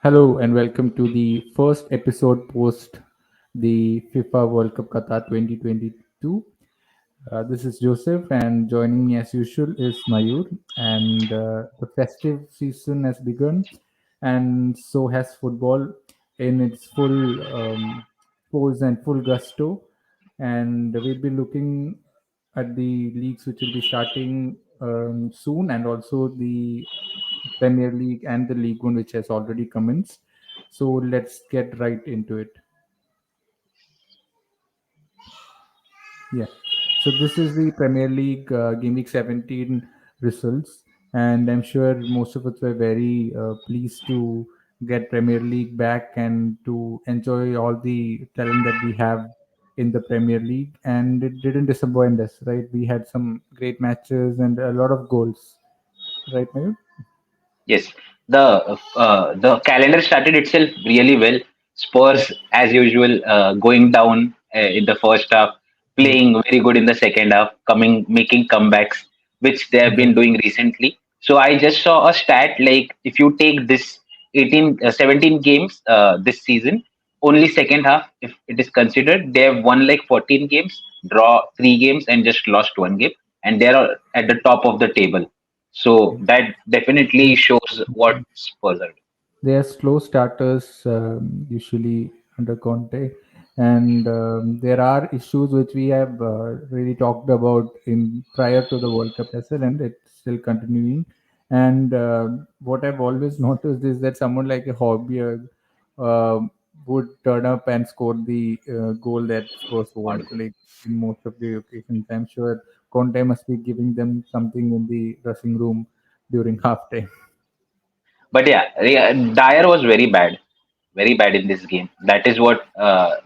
Hello and welcome to the first episode post the FIFA World Cup Qatar 2022. This is Joseph, and joining me as usual is Mayur. And the festive season has begun, and so has football in its full force and full gusto. And we'll be looking at the leagues which will be starting soon, and also the Premier League and the League One, which has already commenced. So let's get right into it. Yeah. So this is the Premier League Game Week 17 results, and I'm sure most of us were very pleased to get Premier League back and to enjoy all the talent that we have in the Premier League. And it didn't disappoint us, right? We had some great matches and a lot of goals, right, Mayur? Yes, the calendar started itself really well. Spurs, as usual, going down in the first half, Right. playing very good in the second half, coming making comebacks, which they have been Right. doing recently. So I just saw a stat like if you take this 17 games this season, only second half, if it is considered, they have won like 14 games, draw 3 games, and just lost 1 game, and they are at the top of the table. So that definitely shows what Spurs are doing. They are slow starters usually under Conte, and there are issues which we have really talked about in prior to the World Cup as well, and it's still continuing. And what I've always noticed is that someone like a Hobbier uh, would turn up and score the goal that Spurs want, like in most of the occasions. I'm sure Conte must be giving them something in the dressing room during halftime. But yeah, Dyer was very bad in this game. That is what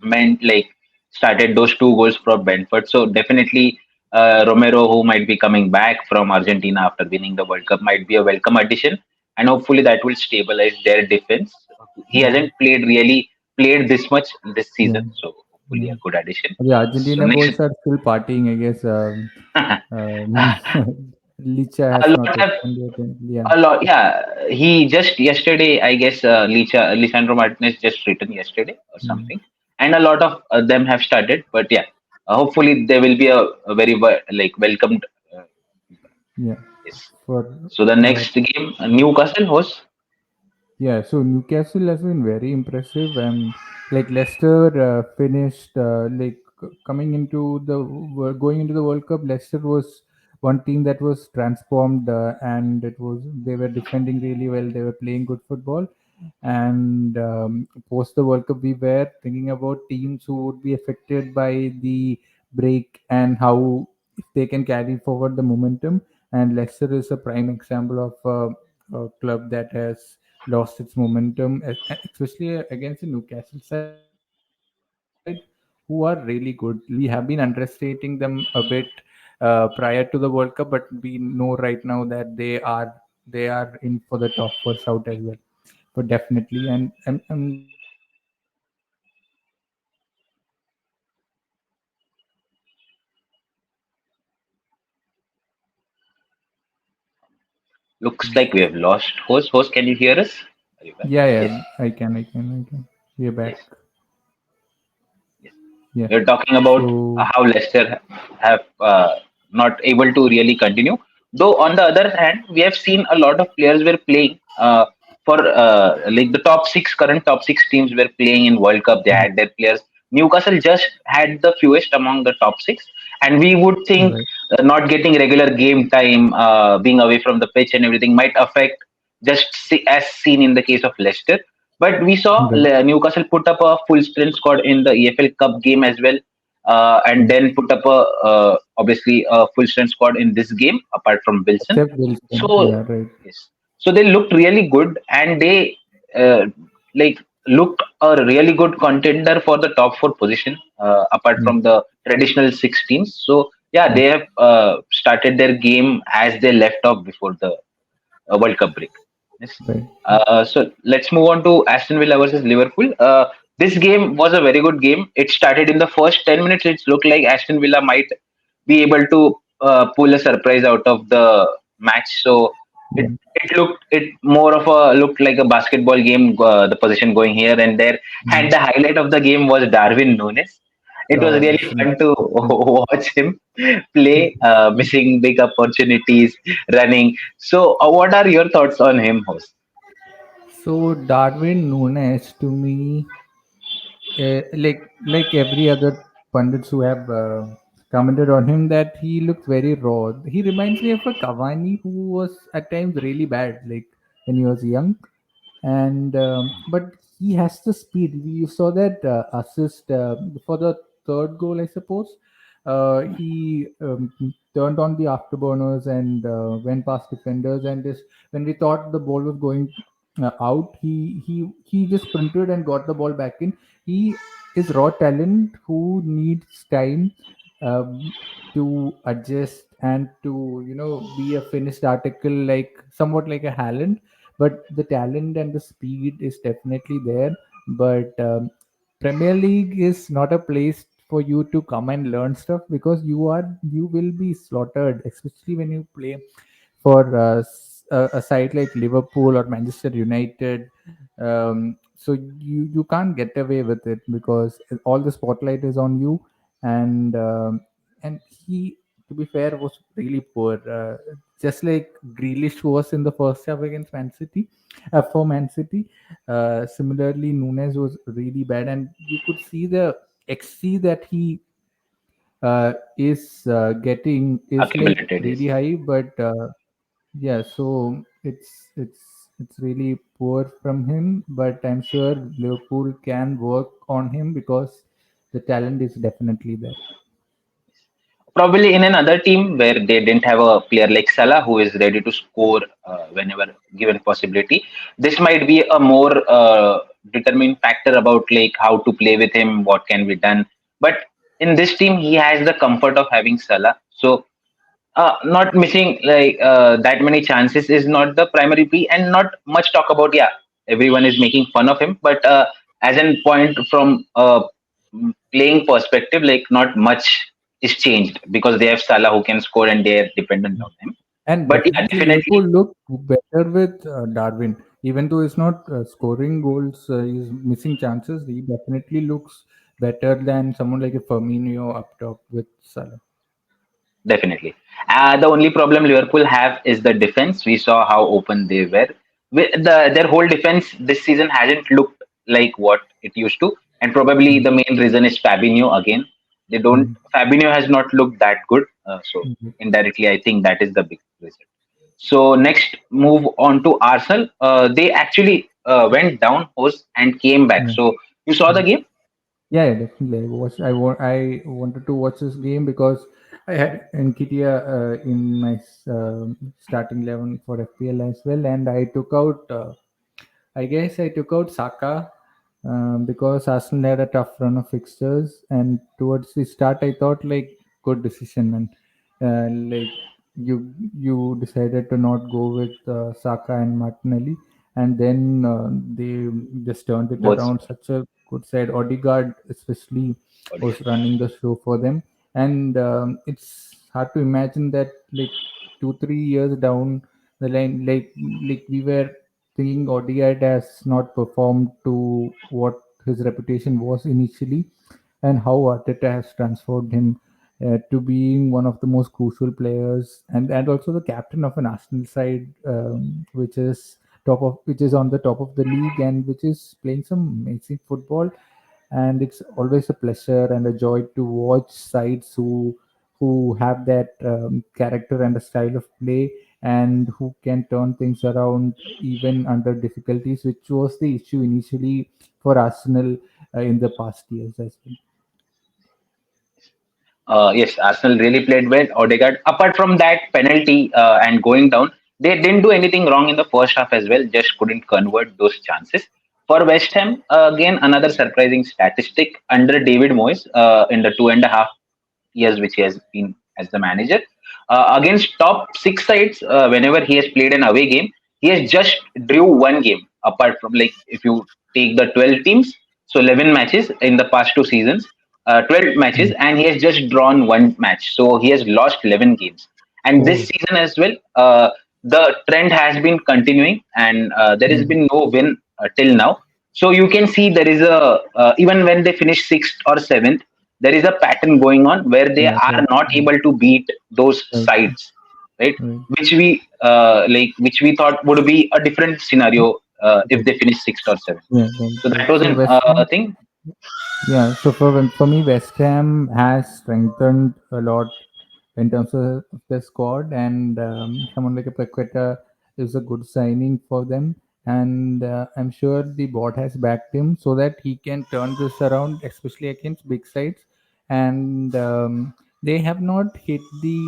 meant like started those 2 goals from Brentford. So definitely Romero, who might be coming back from Argentina after winning the World Cup, might be a welcome addition, and hopefully that will stabilize their defense. He Yeah, hasn't played this much this yeah. season, so hopefully Yeah. a good addition. The So Argentina next, boys are still partying, I guess. Licha a has not lot have returned yet. Yeah. A lot, yeah. He just yesterday, I guess, Lisandro Martinez just written yesterday or Mm. something, and a lot of them have started. But yeah, hopefully there will be a very like welcomed. Uh, Yeah. yes. For So the uh, next game, Newcastle hosts. Yeah, so Newcastle has been very impressive. Like Leicester finished coming into the going into the World Cup. Leicester was one team that was transformed, and it was they were defending really well. They were playing good football, and post the World Cup, we were thinking about teams who would be affected by the break and how if they can carry forward the momentum. And Leicester is a prime example of a club that has lost its momentum, especially against the Newcastle side, who are really good. We have been underestimating them a bit prior to the World Cup, but we know right now that they are in for the top four shout as well. But definitely, and I'm glad to see that Newcastle are playing well and Looks like we have lost host. Host, can you hear us? Are you back? yeah, Yes. yeah, I can. We're back. Yes. Yes. Yeah. We're talking about So how Leicester have not able to really continue. Though on the other hand, we have seen a lot of players were playing for like the current top six teams were playing in World Cup. They had their players. Newcastle just had the fewest among the top six, and we would think right, not getting regular game time, being away from the pitch and everything might affect as seen in the case of Leicester. But we saw right, Newcastle put up a full strength squad in the EFL Cup game as well, and right. then put up obviously a full strength squad in this game apart from Wilson. Except Wilson, So yeah, right. yes, so they looked really good, and they like looked a really good contender for the top four position apart Yeah, from the traditional six teams. So yeah, yeah, they have started their game as they left off before the World Cup break. Yes. right. So let's move on to Aston Villa versus Liverpool. This game was a very good game. It started in the first 10 minutes. It looked like Aston Villa might be able to pull a surprise out of the match. So It mm, it more of a looked like a basketball game. The position going here and there, and mm. the highlight of the game was Darwin Nunes. It was Oh, really fun definitely. to Mm. watch him play, Mm. missing big opportunities, running. So, what are your thoughts on him, host? So Darwin Nunes to me, like every other pundits who have commented on him, that he looks very raw. He reminds me of a Cavani who was at times really bad, like when he was young. And but he has the speed. You saw that assist for the third goal, I suppose. He turned on the afterburners and went past defenders, and just when we thought the ball was going out, he just sprinted and got the ball back in. He is raw talent who needs time um, to adjust and to be a finished article, like somewhat like a Haaland. But the talent and the speed is definitely there. But Premier League is not a place for you to come and learn stuff, because you will be slaughtered, especially when you play for a side like Liverpool or Manchester United. So you can't get away with it because all the spotlight is on you. And um, and he, to be fair, was really poor. Just like Grealish was in the first half against Man City, for Man City. Similarly, Nunes was really bad, and you could see the XC that he is getting is like Accumulated, really yes. high. But yeah, so it's really poor from him. But I'm sure Liverpool can work on him because the talent is definitely there. Probably in another team where they didn't have a player like Salah who is ready to score whenever given possibility, this might be a more determining factor about like how to play with him, what can be done. But in this team, he has the comfort of having Salah, so not missing like that many chances is not the primary plea, and not much talk about. Yeah, everyone is making fun of him, but as an point from playing perspective, like not much is changed because they have Salah who can score and they are dependent on him. And But yeah, definitely Liverpool definitely, look better with Darwin, even though he's not scoring goals. He's missing chances. He definitely looks better than someone like a Firmino up top with Salah. definitely. The only problem Liverpool have is the defense. We saw how open they were. Their whole defense this season hasn't looked like what it used to, and probably Mm, the main reason is Fabinho again. They don't. mm, Fabinho has not looked that good, so mm, indirectly, I think that is the big reason. So next, move on to Arsenal. They actually went down host and came back. yeah. So you saw the Mm. game. Yeah, yeah, definitely. I wanted to watch this game because I had Nkitia in my starting 11 for FPL as well, and I took out. I guess I took out Saka because Arsenal had a tough run of fixtures, and towards the start, I thought like good decision, and like you decided to not go with Saka and Martinelli, and then they just turned it Both. around. Such a good side. Odegaard especially was running the show for them, and it's hard to imagine that like 2 3 years down the line, like we were thinking Odegaard has not performed to what his reputation was initially, and how Arteta has transformed him to being one of the most crucial players, and also the captain of an Arsenal side, which is on the top of the league and which is playing some amazing football. And it's always a pleasure and a joy to watch sides who have that character and a style of play, and who can turn things around even under difficulties, which was the issue initially for Arsenal in the past years as well. Yes, Arsenal really played well. Odegaard, apart from that penalty and going down, they didn't do anything wrong in the first half as well. Just couldn't convert those chances. For West Ham, again another surprising statistic under David Moyes in the 2.5 years which he has been as the manager. Against top six sides, whenever he has played an away game, he has just drew one game. Apart from like if you take the 12 teams, so 11 matches in the past 2 seasons, 12 matches, Mm. and he has just drawn one match. So he has lost 11 games. And this Oh, season as well, the trend has been continuing, and there has mm, been no win till now. So you can see there is a even when they finish sixth or seventh, there is a pattern going on where they yeah, are right, not able to beat those right, sides, right? right. Which we thought would be a different scenario if Right. they finish sixth or seventh. Yeah, right, So that right. was So an West Ham, thing. yeah. So for me, West Ham has strengthened a lot in terms of the squad, and someone like a Paqueta is a good signing for them. And I'm sure the board has backed him so that he can turn this around, especially against big sides. And they have not hit the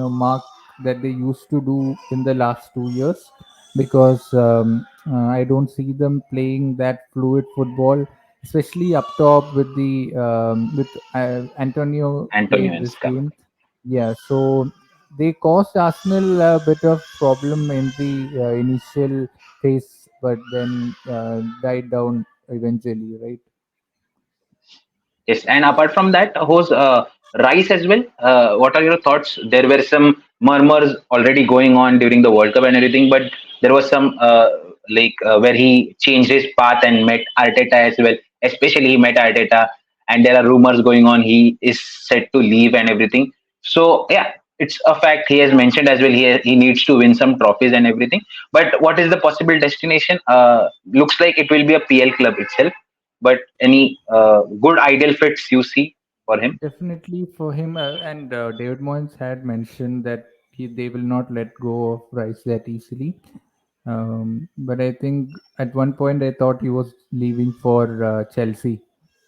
mark that they used to do in the last 2 years, because I don't see them playing that fluid football, especially up top with the with Antonio Antonio played and this Scott. game. Yeah, so they caused Arsenal a bit of problem in the initial phase, but then died down eventually, right? Yes, and apart from that, who's Rice as well? What are your thoughts? There were some murmurs already going on during the World Cup and everything, but there was some where he changed his path and met Arteta as well. Especially he met Arteta, and there are rumors going on. He is set to leave and everything. So yeah, it's a fact. He has mentioned as well. He needs to win some trophies and everything. But what is the possible destination? Looks like it will be a PL club itself, but any good ideal fits you see for him? Definitely for him, and David Moyes had mentioned that they will not let go of Rice that easily. But I think at one point I thought he was leaving for Chelsea,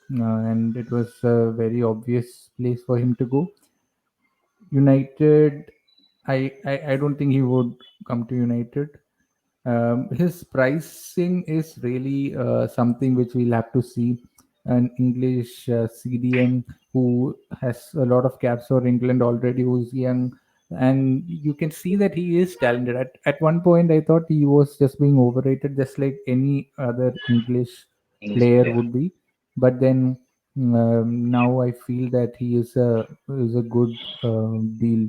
and it was a very obvious place for him to go. United, I don't think he would come to United. His pricing is really something which we'll have to see. An English CDM who has a lot of caps for England already, who's young, and you can see that he is talented. At one point, I thought he was just being overrated, just like any other English English player player. would be. But then now I feel that he is a good deal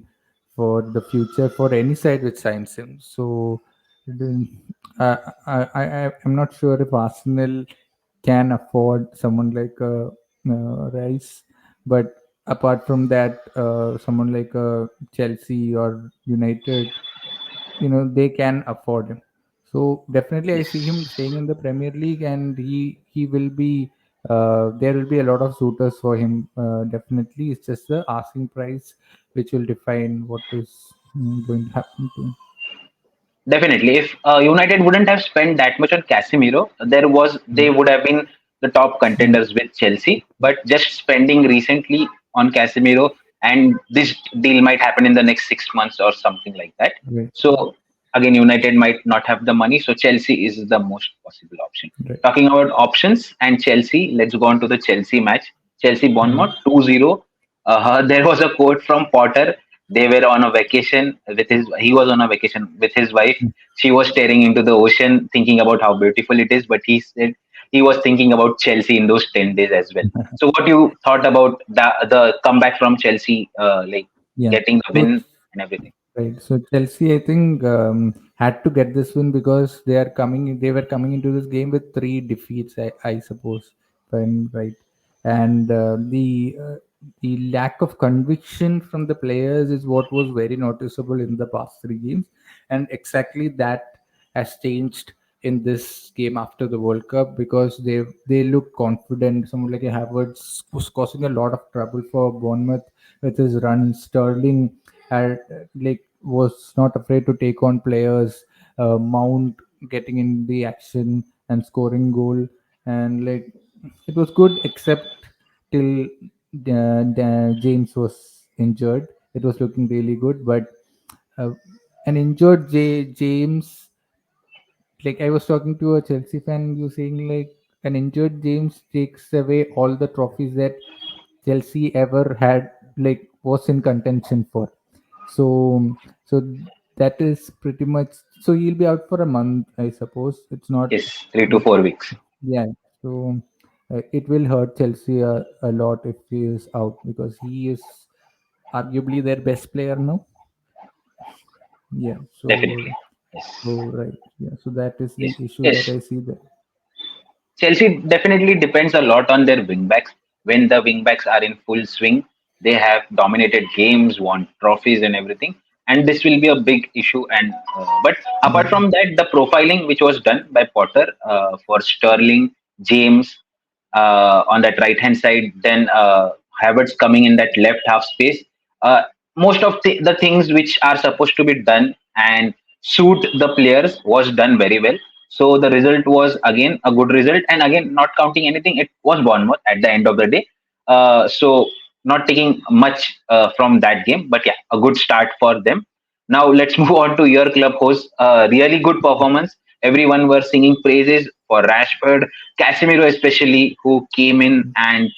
for the future for any side which signs him. So then, I'm not sure if Arsenal can afford someone like Rice, but apart from that, someone like Chelsea or United, they can afford him. So definitely, I see him Yes, staying in the Premier League, and he will be. There will be a lot of suitors for him. Definitely, it's just the asking price which will define what is going to happen to him. definitely. If United wouldn't have spent that much on Casemiro, they Mm. would have been the top Yeah. contenders with Chelsea. But just spending recently on Casemiro, and this deal might happen in the next 6 months or something like that. Right. So again, United might not have the money, so Chelsea is the most possible option. Right. Talking about options and Chelsea, let's go on to the Chelsea match. Chelsea Mm. Bournemouth 2-0. There was a quote from Potter. They were on a vacation with his. He was on a vacation with his wife. She was staring into the ocean, thinking about how beautiful it is. But he said he was thinking about Chelsea in those 10 days as well. So, what you thought about the comeback from Chelsea, Yeah. getting the So win and everything? right. So Chelsea, I think, had to get this win because they are coming. They were coming into this game with three defeats. I suppose, if I'm right. And the lack of conviction from the players is what was very noticeable in the past three games, and exactly that has changed in this game after the World Cup because they look confident. Someone like Havertz was causing a lot of trouble for Bournemouth with his run. Sterling had was not afraid to take on players. Mount getting in the action and scoring goal, and it was good except till James was injured. It was looking really good, but uh, an injured James, like I was talking to a Chelsea fan, you saying like an injured James takes away all the trophies that Chelsea ever had, like was in contention for. So that is pretty much. So he'll be out for a month, I suppose. It's not Yes, 3 to 4 weeks. yeah. So it will hurt Chelsea a lot if he is out because he is arguably their best player now. Yeah. Definitely. Yes. Right. Yeah. So that is Yes. the issue that Yes. I see there. Chelsea definitely depends a lot on their wingbacks. When the wingbacks are in full swing, they have dominated games, won trophies, and everything. And this will be a big issue. And but apart Yeah. from that, the profiling which was done by Potter for Sterling, James on that right hand side, then Havertz coming in that left half space. Uh, Most of the things which are supposed to be done and suit the players was done very well. So the result was again a good result, and again not counting anything, it was Bournemouth at the end of the day. So not taking much from that game, but yeah, a good start for them. Now let's move on to your club host. Really good performance. Everyone were singing praises for Rashford, Casemiro especially, who came in, and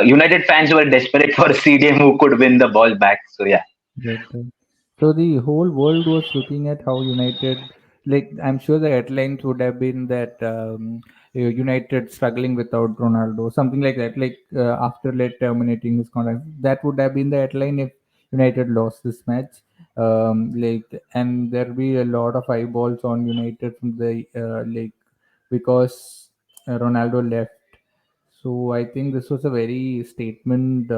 United fans were desperate for CDM who could win the ball back. So yeah, Right, right. So the whole world was looking at how United, like I'm sure the headlines would have been that United struggling without Ronaldo, something like that. Like after late terminating his contract, that would have been the headline if United lost this match. And there be a lot of eyeballs on United from the because Ronaldo left. So I think this was a very statement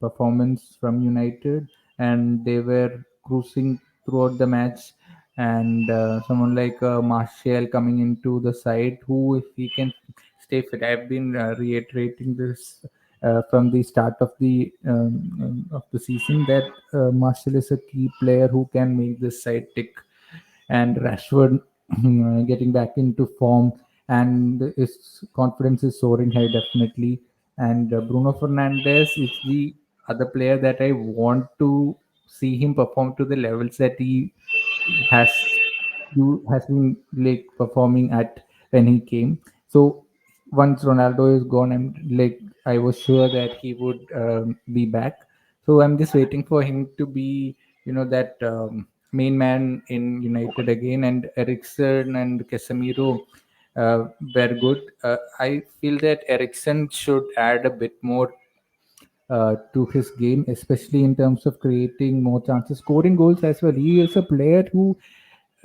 performance from United, and they were cruising throughout the match. And someone like Martial coming into the side, who if he can stay fit, I've been reiterating this from the start of the season that Martial is a key player who can make this side tick, and Rashford getting back into form, and his confidence is soaring high definitely. And Bruno Fernandes is the other player that I want to see him perform to the levels that he has has been like performing at when he came. So once Ronaldo is gone, I was sure that he would be back. So I'm just waiting for him to be, that main man in United again. And Ericsson and Casemiro were good. I feel that Ericsson should add a bit more to his game, especially in terms of creating more chances, scoring goals as well. He is a player who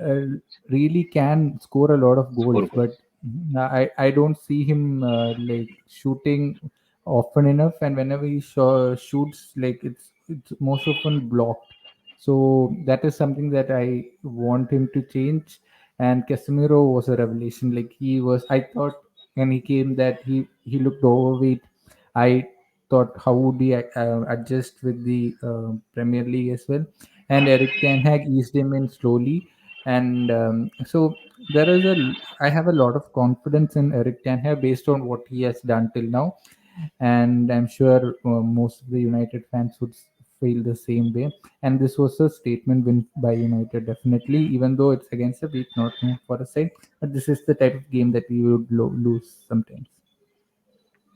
uh, really can score a lot of goals, score but goals. I don't see him like shooting often enough, and whenever he shoots, like it's most often blocked. So that is something that I want him to change. And Casemiro was a revelation. Like I thought when he came that he looked overweight. I thought how would he adjust with the Premier League as well. And Eric Ten Hag eased him in slowly, and so there is a I have a lot of confidence in Eric Ten Hag based on what he has done till now, and I'm sure most of the United fans would feel the same way. And this was a statement win by United, definitely, even though it's against a weak Nottingham Forest side. But this is the type of game that we would lose sometimes.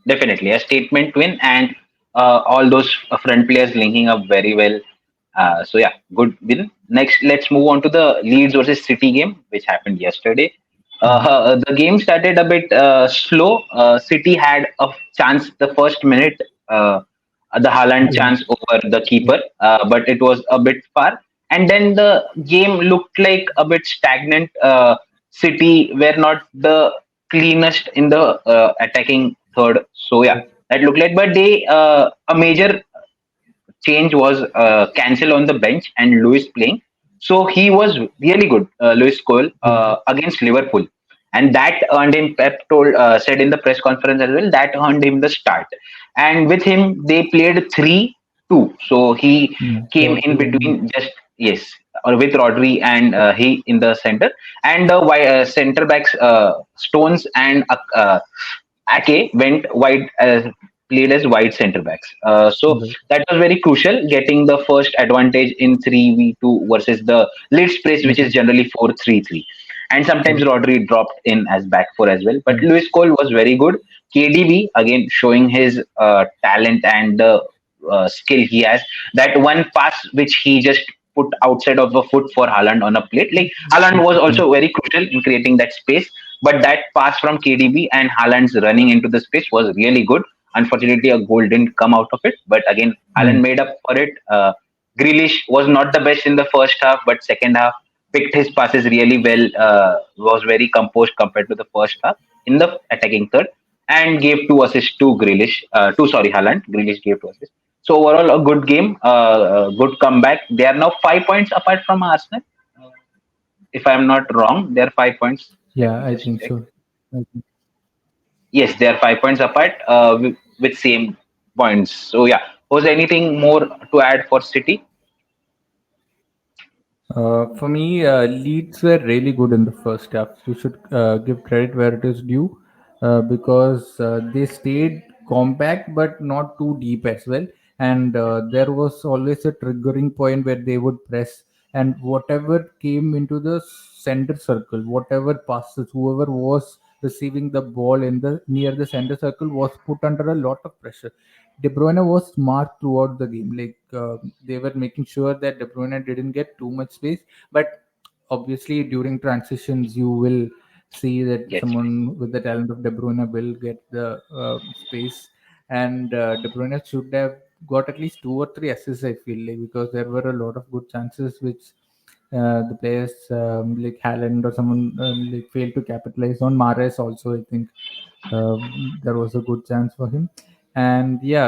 Definitely a statement win, and all those front players linking up very well. So yeah, good win. Next, let's move on to the Leeds versus City game, which happened yesterday. Mm. The game started a bit slow. City had a chance the first minute, the Haaland Yeah, chance over the yeah, keeper, but it was a bit far. And then the game looked like a bit stagnant. City were not the cleanest in the attacking third. So yeah, yeah, that looked like. But they a major change was cancelled on the bench and Lewis playing. So he was really good, Lewis Cole, yeah, against Liverpool. And that earned him, Pep said in the press conference as well, that earned him the start. And with him, they played 3-2. So he yeah. came in Rodri and between just, yes, or with Rodri and he in the center. And the center backs, Stones and Ake went wide, played as wide centre backs. So right. that was very crucial, getting the first advantage in 3v2 versus the Leeds press, which is Yeah, generally 4-3-3. And sometimes right. Rodri dropped in as back four as well. But Yeah, Lewis Cole was very good. KDB again showing his talent and the skill he has. That one pass which he just put outside of a foot for Haaland on a plate. Like Haaland was yeah, also very crucial in creating that space, but that pass from KDB and Haaland's running into the space was really good. Unfortunately, a goal didn't come out of it. But again, yeah. Haaland made up for it. Grealish was not the best in the first half, but second half picked his passes really well. Was very composed compared to the first half in the attacking third, and gave two assists to Grealish. Haaland. Grealish gave two assists. So overall, a good game, a good comeback. They are now 5 points apart from Arsenal. If I am not wrong, they are 5 points. Let Yeah, me I just think check. so. I think. Yes, they are 5 points apart with same points. So yeah, was there anything more to add for City? For me, Leeds were really good in the first half. You should give credit where it is due, because they stayed compact but not too deep as well. And there was always a triggering point where they would press, and whatever came into the center circle, whatever passes, whoever was receiving the ball in the near the center circle was put under a lot of pressure. De Bruyne was smart throughout the game. Like they were making sure that De Bruyne didn't get too much space. But obviously, during transitions, you will see that Yes, someone with the talent of De Bruyne will get the space. And De Bruyne should have got at least two or three assists, I feel like, because there were a lot of good chances which the players like Haaland or someone like failed to capitalize on. Mares also, I think there was a good chance for him. And yeah,